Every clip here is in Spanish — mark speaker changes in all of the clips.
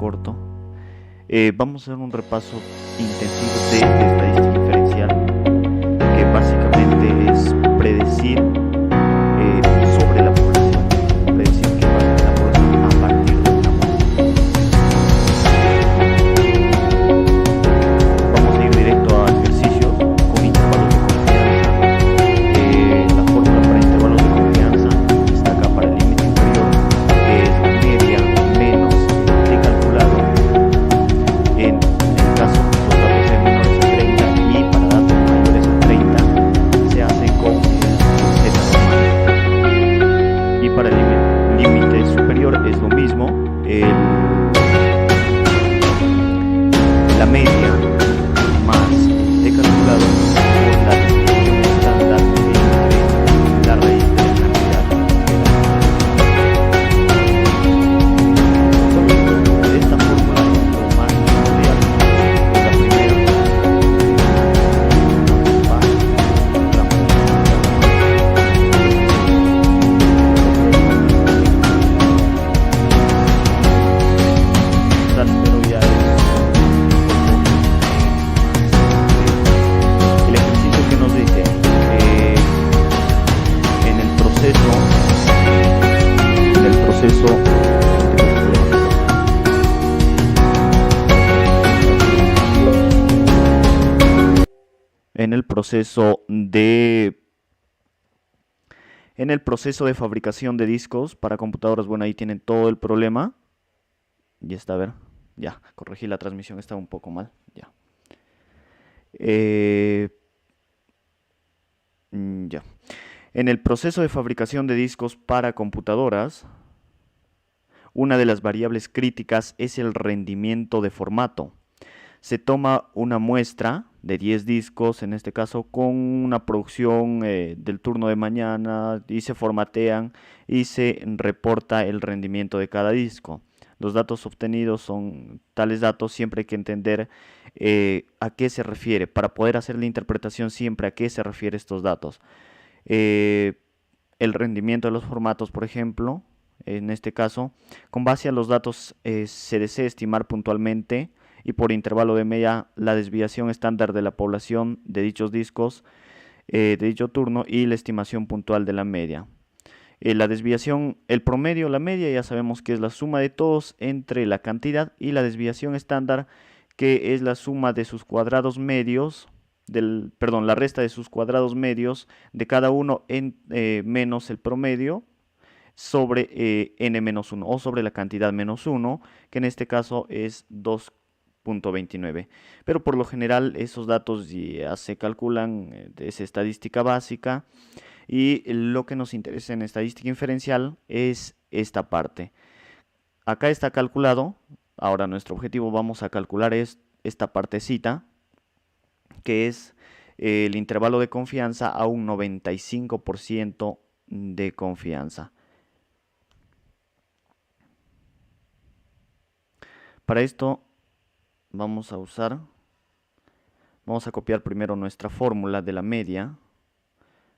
Speaker 1: corto. Vamos a hacer un repaso intensivo de estadística diferencial, que básicamente es predecir sobre la población, predecir qué pasa en la población a partir de una muestra. Vamos a ir directo a ejercicios con intervalos de confianza. La fórmula para intervalos de confianza está acá para el límite inferior, que es la media menos t calculado en el caso de los datos de menores a 30, y para datos mayores a 30 se hace con z normal. Y para el límite superior es lo mismo, la media más t calculado por la distribución estándar entre la raíz de la cantidad de esta fórmula es lo más trivial. La primera pero ya el ejercicio que nos dice en el proceso en el proceso de fabricación de discos para computadoras. Bueno, ahí tienen todo el problema. Ya está, a ver, ya corregí la transmisión, estaba un poco mal, ya. Ya. En el proceso de fabricación de discos para computadoras, una de las variables críticas es el rendimiento de formato. Se toma una muestra de 10 discos, en este caso con una producción del turno de mañana, y se formatean y se reporta el rendimiento de cada disco. Los datos obtenidos son tales datos, siempre hay que entender a qué se refiere, para poder hacer la interpretación siempre a qué se refiere estos datos. El rendimiento de los formatos, por ejemplo, en este caso, con base a los datos se desea estimar puntualmente y por intervalo de media la desviación estándar de la población de dichos discos de dicho turno y la estimación puntual de la media. La desviación, el promedio, la media, ya sabemos que es la suma de todos entre la cantidad, y la desviación estándar, que es la suma de sus cuadrados medios, la resta de sus cuadrados medios de cada uno menos el promedio sobre n-1 o sobre la cantidad menos 1, que en este caso es 2.29. Pero por lo general esos datos ya se calculan, es estadística básica. Y lo que nos interesa en estadística inferencial es esta parte. Acá está calculado. Ahora nuestro objetivo, vamos a calcular esta partecita, que es el intervalo de confianza a un 95% de confianza. Para esto vamos a copiar primero nuestra fórmula de la media.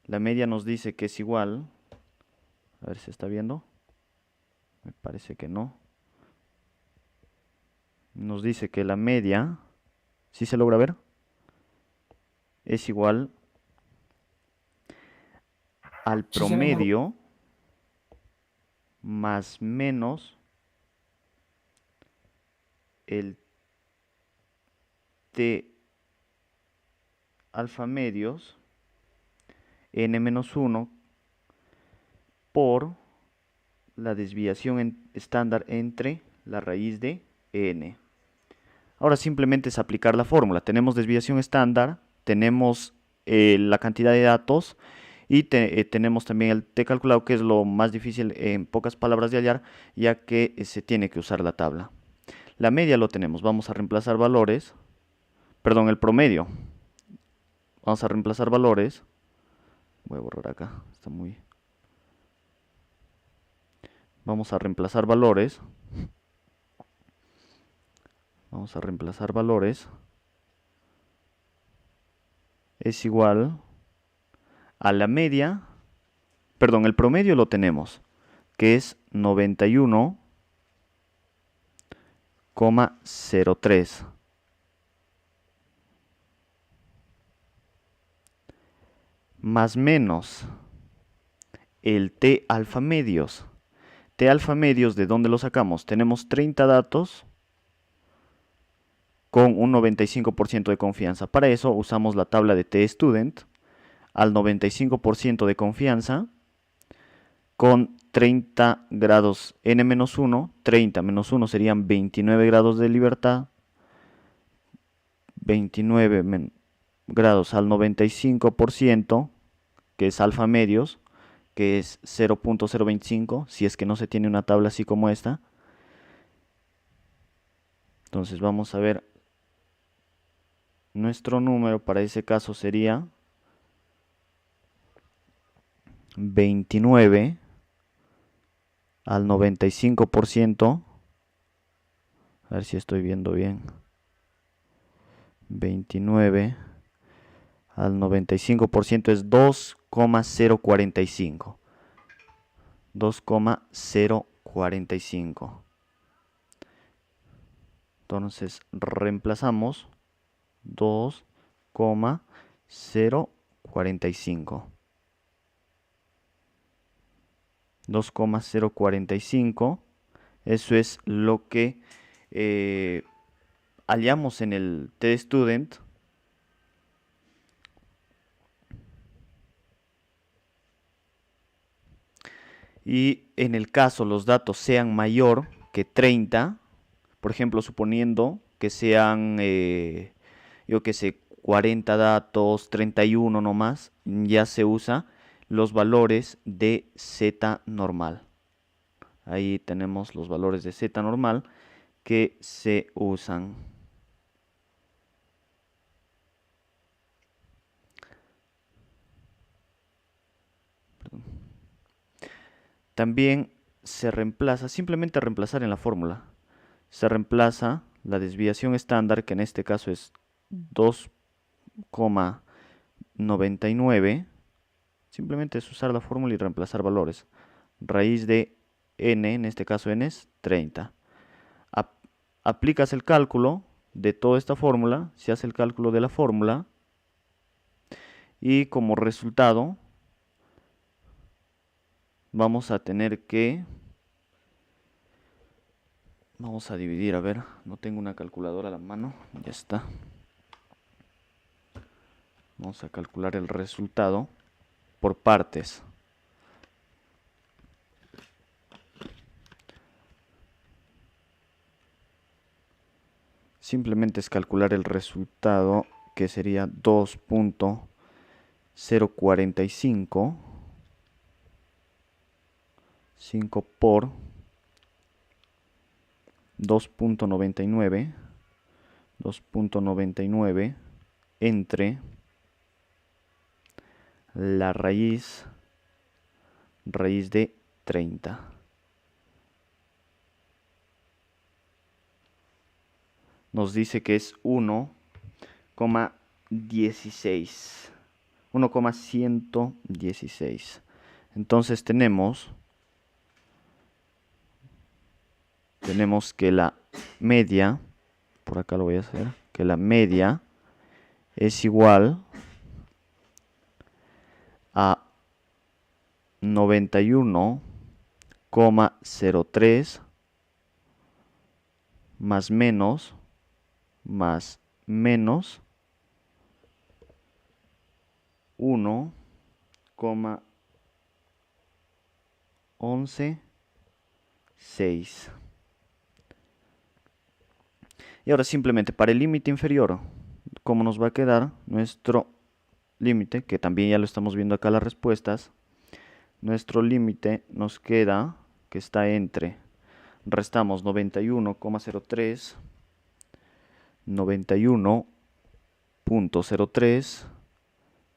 Speaker 1: La media nos dice que es igual, a ver si está viendo, me parece que no. Nos dice que la media, ¿sí se logra ver? Es igual al promedio más menos el t alfa medios n-1 por la desviación estándar entre la raíz de n. Ahora simplemente es aplicar la fórmula. Tenemos desviación estándar, tenemos la cantidad de datos y tenemos también el t calculado, que es lo más difícil en pocas palabras de hallar, ya que se tiene que usar la tabla. La media lo tenemos, vamos a reemplazar valores, perdón, el promedio. Vamos a reemplazar valores. Voy a borrar acá, está muy... Vamos a reemplazar valores. Vamos a reemplazar valores. Es igual a la media, perdón, el promedio lo tenemos, que es 91 2,03. Más menos el T alfa medios. T alfa medios, ¿de dónde lo sacamos? Tenemos 30 datos con un 95% de confianza. Para eso usamos la tabla de T-Student al 95% de confianza con 30 grados n-1, 30 menos 1 serían 29 grados de libertad, 29 grados al 95%, que es alfa medios, que es 0.025, si es que no se tiene una tabla así como esta. Entonces vamos a ver, nuestro número para ese caso sería 29 al 95%, a ver si estoy viendo bien, 29 al 95% es 2,045. 2,045. Entonces reemplazamos 2,045. 2,045. Eso es lo que hallamos en el T-Student. Y en el caso los datos sean mayor que 30, por ejemplo, suponiendo que sean, yo que sé, 40 datos, 31 nomás, ya se usa los valores de Z normal. Ahí tenemos los valores de Z normal que se usan. También se reemplaza, simplemente reemplazar en la fórmula, se reemplaza la desviación estándar, que en este caso es 2,99. Simplemente es usar la fórmula y reemplazar valores. Raíz de n, en este caso n es 30. Aplicas el cálculo de toda esta fórmula, se hace el cálculo de la fórmula y como resultado vamos a tener que, vamos a dividir, a ver, no tengo una calculadora a la mano, ya está. Vamos a calcular el resultado por partes. Simplemente es calcular el resultado, que sería 2,045 5 por 2,99 entre la raíz de 30. Nos dice que es 1,16. 1,116. Entonces tenemos que la media, por acá lo voy a hacer, que la media es igual a 91,03 más menos 1,116. Y ahora simplemente para el límite inferior, ¿cómo nos va a quedar nuestro límite? Que también ya lo estamos viendo acá las respuestas. Nuestro límite nos queda que está entre, restamos 91,03, 91,03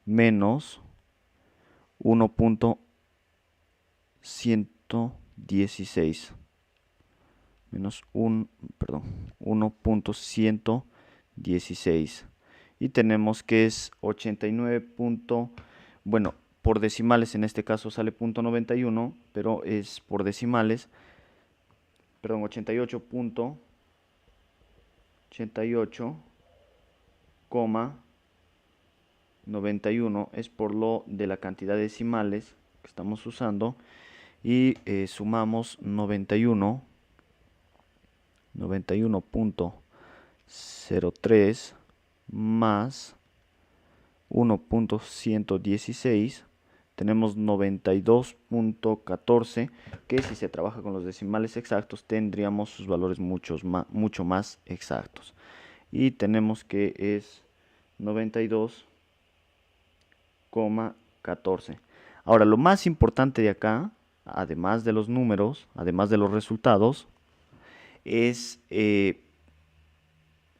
Speaker 1: menos 1,116 menos 1,116 y tenemos que es 89. Bueno, por decimales en este caso sale 0,91, pero es por decimales, perdón, 88 88,91 es por lo de la cantidad de decimales que estamos usando, y sumamos 91.03 más 1.116, tenemos 92.14, que si se trabaja con los decimales exactos tendríamos sus valores mucho más exactos. Y tenemos que es 92,14. Ahora, lo más importante de acá, además de los números, además de los resultados, es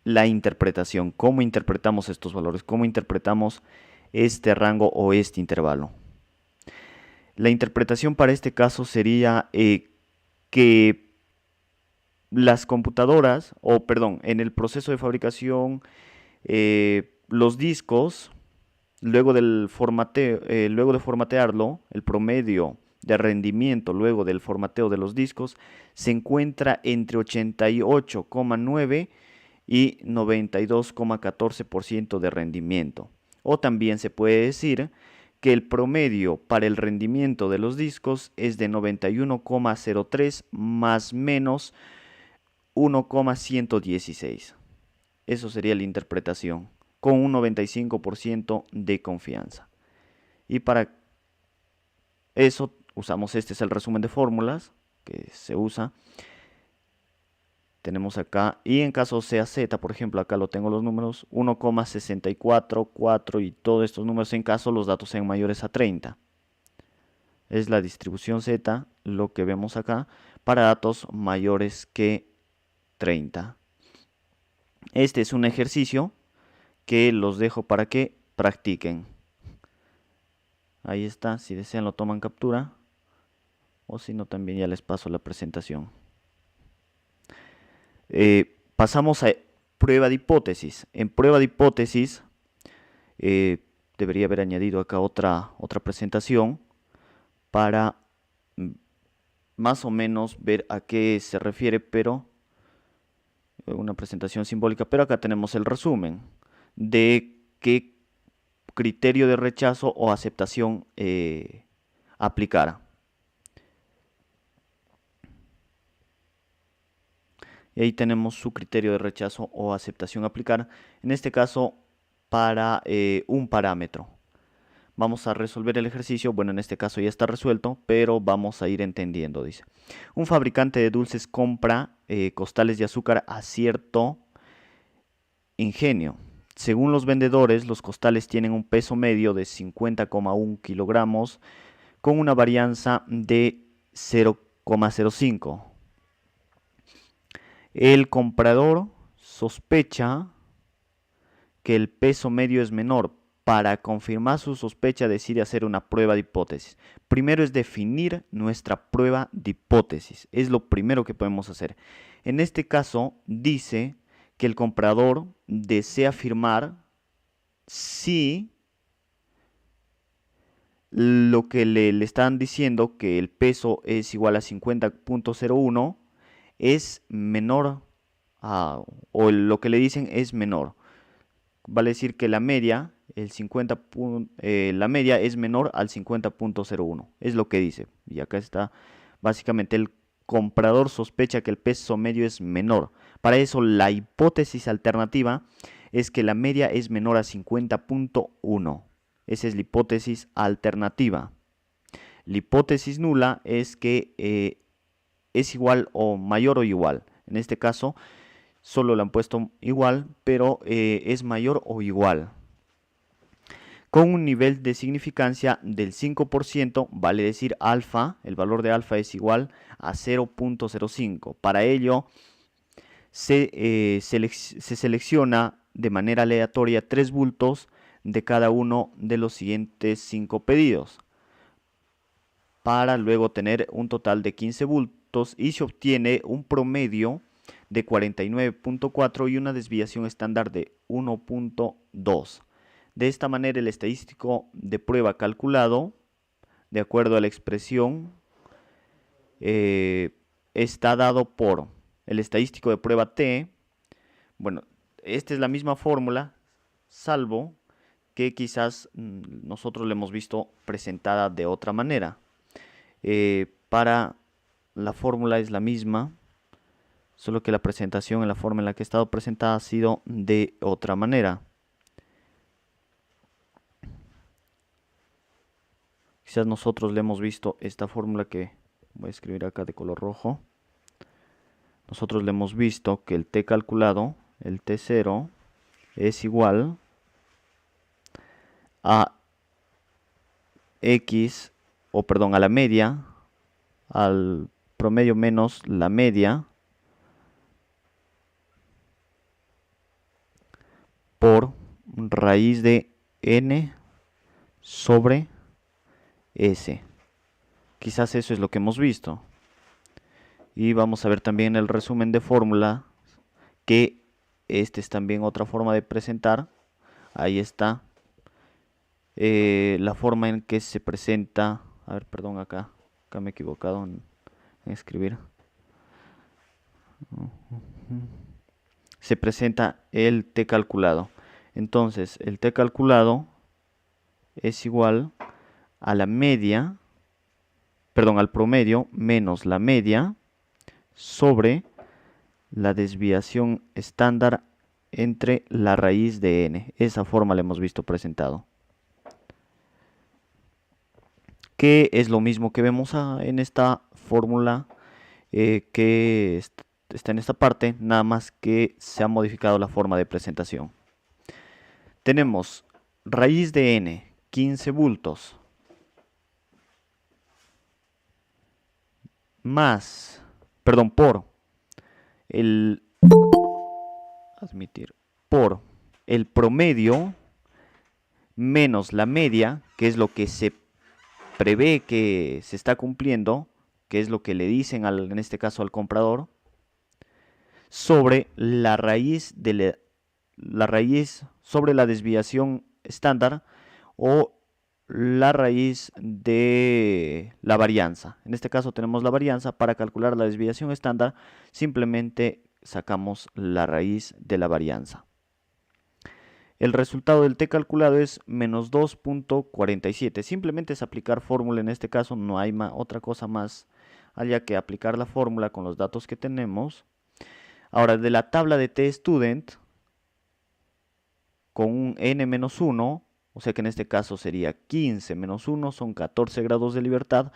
Speaker 1: la interpretación. ¿Cómo interpretamos estos valores? ¿Cómo interpretamos este rango o este intervalo? La interpretación para este caso sería que las computadoras, en el proceso de fabricación, los discos, luego de formatearlo, el promedio de rendimiento luego del formateo de los discos se encuentra entre 88,9 y 92,14% de rendimiento. O también se puede decir que el promedio para el rendimiento de los discos es de 91,03 más menos 1,116. Eso sería la interpretación, con un 95% de confianza. Y para eso usamos, este es el resumen de fórmulas que se usa. Tenemos acá, y en caso sea Z, por ejemplo, acá lo tengo los números, 1,644 y todos estos números en caso los datos sean mayores a 30. Es la distribución Z, lo que vemos acá, para datos mayores que 30. Este es un ejercicio que los dejo para que practiquen. Ahí está, si desean lo toman captura, o si no también ya les paso la presentación. Pasamos a prueba de hipótesis. En prueba de hipótesis debería haber añadido acá otra presentación para más o menos ver a qué se refiere, pero una presentación simbólica. Pero acá tenemos el resumen de qué criterio de rechazo o aceptación aplicar. Y ahí tenemos su criterio de rechazo o aceptación aplicar, en este caso para un parámetro. Vamos a resolver el ejercicio, bueno, en este caso ya está resuelto, pero vamos a ir entendiendo, dice. Un fabricante de dulces compra costales de azúcar a cierto ingenio. Según los vendedores, los costales tienen un peso medio de 50,1 kilogramos con una varianza de 0,05. El comprador sospecha que el peso medio es menor. Para confirmar su sospecha decide hacer una prueba de hipótesis. Primero es definir nuestra prueba de hipótesis. Es lo primero que podemos hacer. En este caso dice que el comprador desea afirmar si lo que le están diciendo, que el peso es igual a 50,01, es menor a, o lo que le dicen es menor. Vale decir que la media, la media es menor al 50,01. Es lo que dice. Y acá está, básicamente el comprador sospecha que el peso medio es menor. Para eso la hipótesis alternativa es que la media es menor a 50,1. Esa es la hipótesis alternativa. La hipótesis nula es que es igual o mayor o igual. En este caso solo le han puesto igual, pero es mayor o igual. Con un nivel de significancia del 5%, vale decir alfa, el valor de alfa es igual a 0,05. Para ello se selecciona de manera aleatoria 3 bultos de cada uno de los siguientes 5 pedidos, para luego tener un total de 15 bultos, y se obtiene un promedio de 49,4 y una desviación estándar de 1,2. De esta manera el estadístico de prueba calculado, de acuerdo a la expresión, está dado por el estadístico de prueba T Bueno, esta es la misma fórmula, salvo que quizás nosotros la hemos visto presentada de otra manera. Para la fórmula es la misma, solo que la presentación en la forma en la que ha estado presentada ha sido de otra manera. Quizás nosotros le hemos visto esta fórmula que voy a escribir acá de color rojo. Nosotros le hemos visto que el t calculado, el t0, es igual a x, o perdón, a la media, al promedio menos la media, por raíz de n sobre s. Quizás eso es lo que hemos visto. Y vamos a ver también el resumen de fórmula, que este es también otra forma de presentar. Ahí está la forma en que se presenta. A ver, perdón, acá me he equivocado en escribir. Se presenta el t calculado. Entonces, el t calculado es igual a la media, perdón, al promedio menos la media sobre la desviación estándar entre la raíz de n. Esa forma la hemos visto presentado, que es lo mismo que vemos en esta fórmula que está en esta parte, nada más que se ha modificado la forma de presentación. Tenemos raíz de n, 15 volts, más, perdón, por el por el promedio menos la media, que es lo que se prevé que se está cumpliendo, que es lo que le dicen en este caso al comprador, sobre la raíz de la raíz sobre la desviación estándar o la raíz de la varianza. En este caso tenemos la varianza. Para calcular la desviación estándar simplemente sacamos la raíz de la varianza. El resultado del t calculado es menos 2.47. Simplemente es aplicar fórmula en este caso, no hay otra cosa más allá que aplicar la fórmula con los datos que tenemos. Ahora, de la tabla de t-student, con un n-1, o sea que en este caso sería 15 menos 1, son 14 grados de libertad.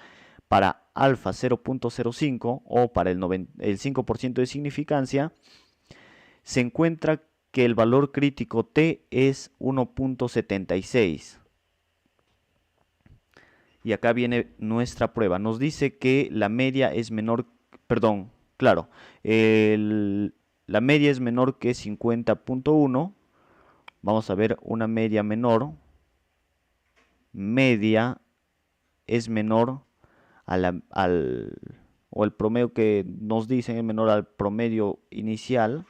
Speaker 1: Para alfa 0.05 o para el 5% de significancia, se encuentra que el valor crítico t es 1.76. Y acá viene nuestra prueba. Nos dice que la media es menor, perdón, claro, la media es menor que 50.1. Vamos a ver una media menor. Media es menor o el promedio que nos dicen es menor al promedio inicial.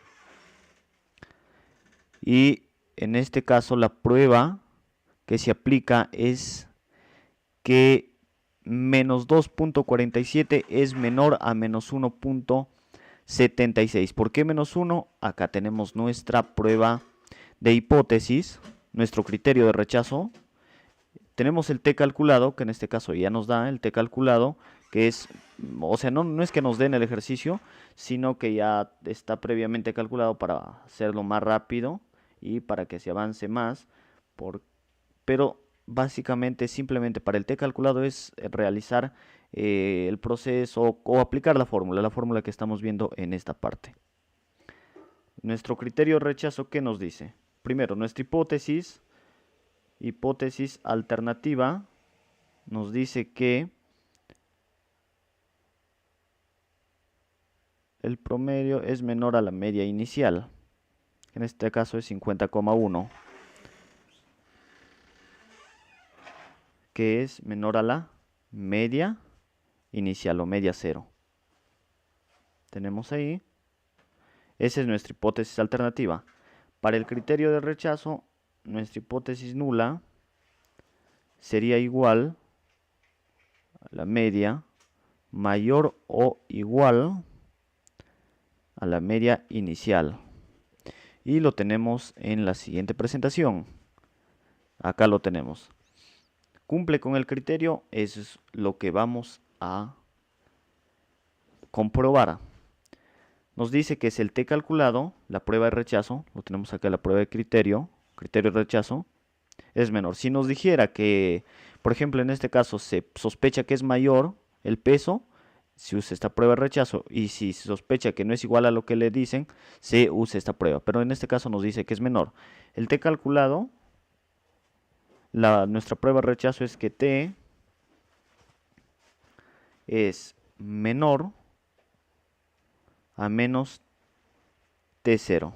Speaker 1: Y en este caso la prueba que se aplica es que menos 2.47 es menor a menos 1.76. ¿Por qué menos 1? Acá tenemos nuestra prueba de hipótesis, nuestro criterio de rechazo. Tenemos el t calculado, que en este caso ya nos da el t calculado, que es, o sea, no es que nos den el ejercicio, sino que ya está previamente calculado para hacerlo más rápido y para que se avance más. Pero básicamente, simplemente para el t calculado es realizar el proceso o aplicar la fórmula que estamos viendo en esta parte. Nuestro criterio de rechazo, ¿qué nos dice? Primero, nuestra hipótesis alternativa nos dice que el promedio es menor a la media inicial, que en este caso es 50,1, que es menor a la media inicial o media cero. Tenemos ahí. Esa es nuestra hipótesis alternativa. Para el criterio de rechazo, nuestra hipótesis nula sería igual a la media mayor o igual a la media inicial. y lo tenemos en la siguiente presentación. Acá lo tenemos. Cumple con el criterio, eso es lo que vamos a comprobar. Nos dice que es el T calculado, la prueba de rechazo, lo tenemos acá, la prueba de criterio de rechazo, es menor. Si nos dijera que, por ejemplo, en este caso se sospecha que es mayor el peso, se usa esta prueba de rechazo, y si se sospecha que no es igual a lo que le dicen, se usa esta prueba. Pero en este caso nos dice que es menor. El T calculado, nuestra prueba de rechazo es que T es menor a menos T0.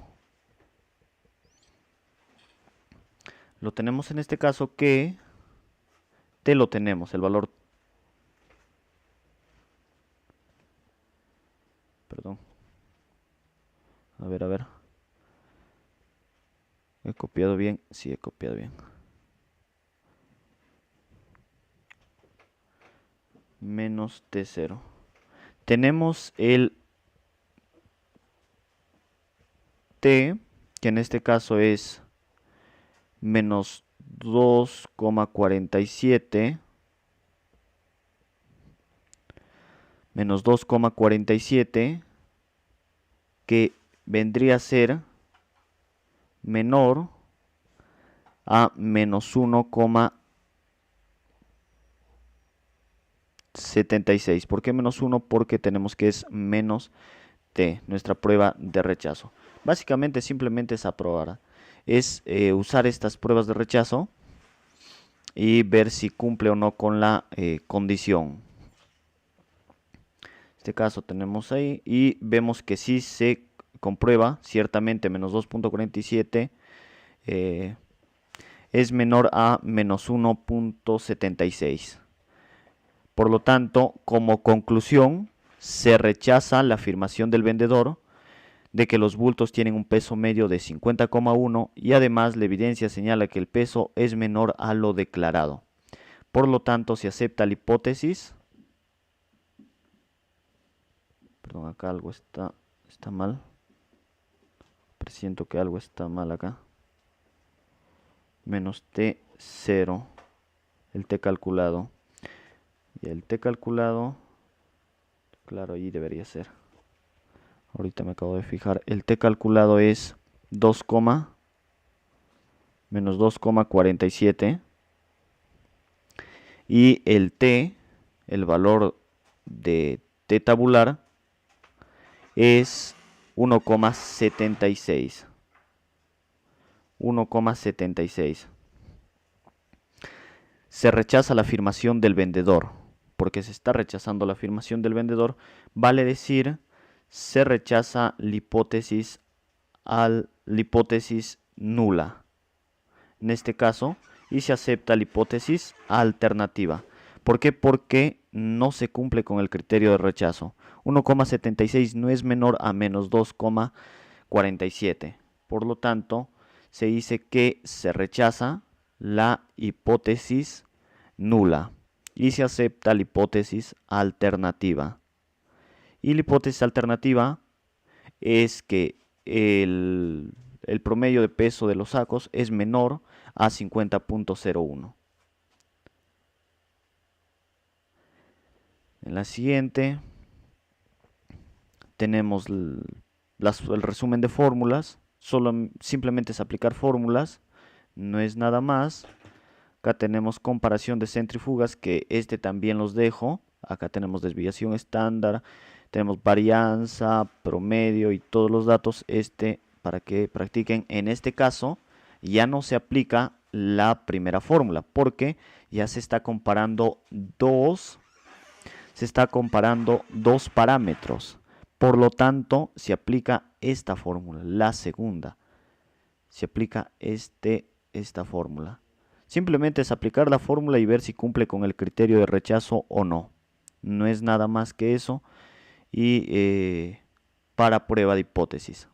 Speaker 1: Lo tenemos en este caso que T lo tenemos, el valor, perdón, a ver, ¿he copiado bien? Sí, he copiado bien. Menos T0. Tenemos el T, que en este caso es menos 2,47, menos 2,47, que vendría a ser menor a menos 1,76. ¿Por qué menos 1? Porque tenemos que es menos T, nuestra prueba de rechazo. Básicamente simplemente es aprobar. Es usar estas pruebas de rechazo y ver si cumple o no con la condición. En este caso tenemos ahí y vemos que sí se comprueba, ciertamente menos 2,47 es menor a menos 1,76. Por lo tanto, como conclusión, se rechaza la afirmación del vendedor de que los bultos tienen un peso medio de 50,1 y además la evidencia señala que el peso es menor a lo declarado. Por lo tanto, se acepta la hipótesis. Perdón, acá algo está mal. Presiento que algo está mal acá. Menos T0, el T calculado. Y el T calculado, claro, ahí debería ser. Ahorita me acabo de fijar. El T calculado es 2, menos 2,47. Y el T, el valor de T tabular, es 1,76. 1,76. Se rechaza la afirmación del vendedor. Porque se está rechazando la afirmación del vendedor, vale decir, se rechaza la hipótesis nula. En este caso, y se acepta la hipótesis alternativa. ¿Por qué? Porque no se cumple con el criterio de rechazo. 1,76 no es menor a menos 2,47. Por lo tanto, se dice que se rechaza la hipótesis nula y se acepta la hipótesis alternativa. Y la hipótesis alternativa es que el promedio de peso de los sacos es menor a 50,01. En la siguiente tenemos el resumen de fórmulas. Simplemente es aplicar fórmulas, no es nada más. Acá tenemos comparación de centrífugas, que también los dejo. Acá tenemos desviación estándar, tenemos varianza, promedio y todos los datos para que practiquen. En este caso ya no se aplica la primera fórmula porque ya se está comparando dos parámetros. Por lo tanto, se aplica esta fórmula, la segunda. Se aplica esta fórmula. Simplemente es aplicar la fórmula y ver si cumple con el criterio de rechazo o no. No es nada más que eso. Y para prueba de hipótesis.